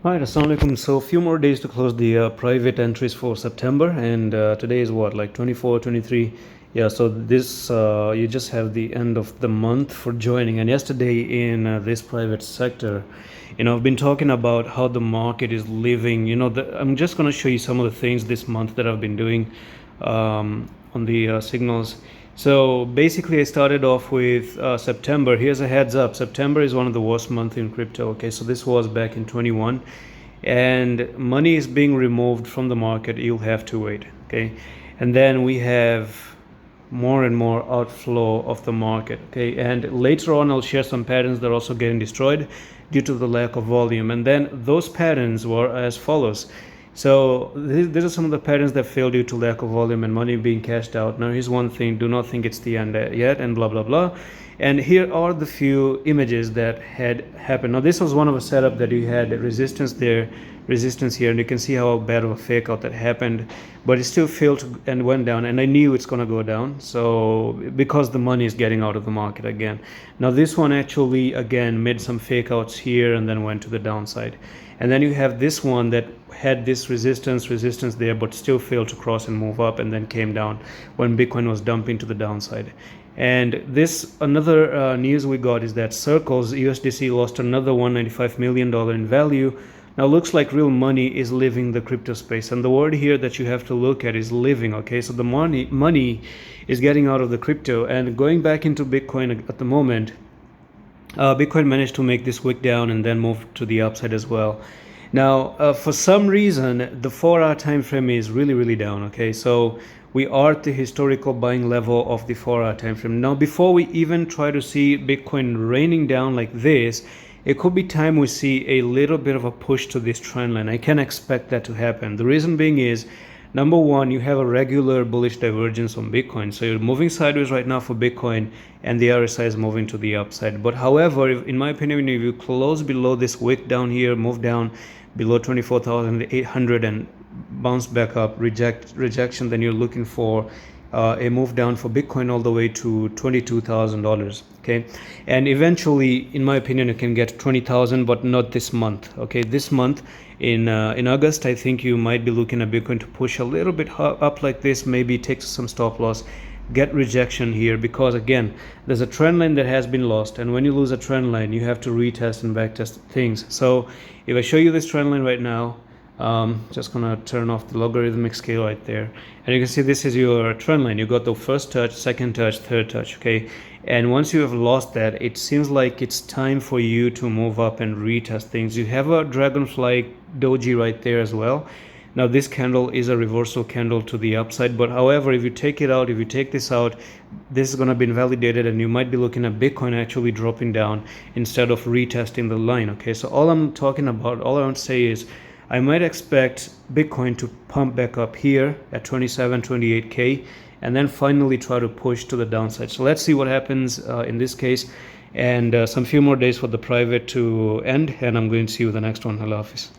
Alright, assalamu alaikum. So a few more days to close the private entries for September, and today is what, like 24, 23. Yeah, so this you just have the end of the month for joining. And yesterday in this private sector, I've been talking about how the market is living. I'm just going to show you some of the things this month that I've been doing on the signals. So basically I started off with September. Here's a heads up. September is one of the worst months in crypto. Okay, so this was back in 21, and money is being removed from the market. You'll have to wait. Okay, and then we have more and more outflow of the market. Okay, and later on I'll share some patterns that are also getting destroyed due to the lack of volume, and then those patterns were as follows. So these are some of the patterns that fail due to lack of volume and money being cashed out. Now here's one thing: do not think it's the end yet, and blah blah blah. And here are the few images that had happened. Now this was one of a setup that you had resistance there, resistance here, and you can see how bad of a fake out that happened, but it still failed and went down, and I knew it's gonna go down, so because the money is getting out of the market again. Now this one actually again made some fake outs here and then went to the downside. And then you have this one that had this resistance there, but still failed to cross and move up, and then came down when Bitcoin was dumping to the downside. And this another news we got is that Circles USDC lost another $195 million in value. Now looks like real money is leaving the crypto space, and the word here that you have to look at is living. Okay, so the money is getting out of the crypto and going back into Bitcoin at the moment. Bitcoin managed to make this wick down and then move to the upside as well. Now, for some reason, the 4-hour time frame is really down. Okay, so we are at the historical buying level of the 4-hour time frame. Now, before we even try to see Bitcoin raining down like this, it could be time we see a little bit of a push to this trend line. I can expect that to happen. The reason being is, number one, you have a regular bullish divergence on Bitcoin. So you're moving sideways right now for Bitcoin, and the RSI is moving to the upside. But however, in my opinion, if you close below this wick down here, move down below 24,800 and bounce back up, rejection, then you're looking for a move down for Bitcoin all the way to $22,000. Okay, and eventually, in my opinion, you can get 20,000, but not this month. Okay, this month in August, I think you might be looking at Bitcoin to push a little bit up like this, maybe take some stop loss, get rejection here, because again, there's a trend line that has been lost, and when you lose a trend line, you have to retest and backtest things. So if I show you this trend line right now, just gonna turn off the logarithmic scale right there, and you can see this is your trend line. You got the first touch, second touch, third touch. Okay, and once you have lost that, it seems like it's time for you to move up and retest things. You have a dragonfly doji right there as well. Now this candle is a reversal candle to the upside, but however, if you take it out, if you take this out, this is going to be invalidated, and you might be looking at Bitcoin actually dropping down instead of retesting the line. Okay, so all I'm talking about, all I want to say is I might expect Bitcoin to pump back up here at 27, 28K, and then finally try to push to the downside. So let's see what happens in this case, and some few more days for the private to end, and I'm going to see you the next one. Allah Hafiz.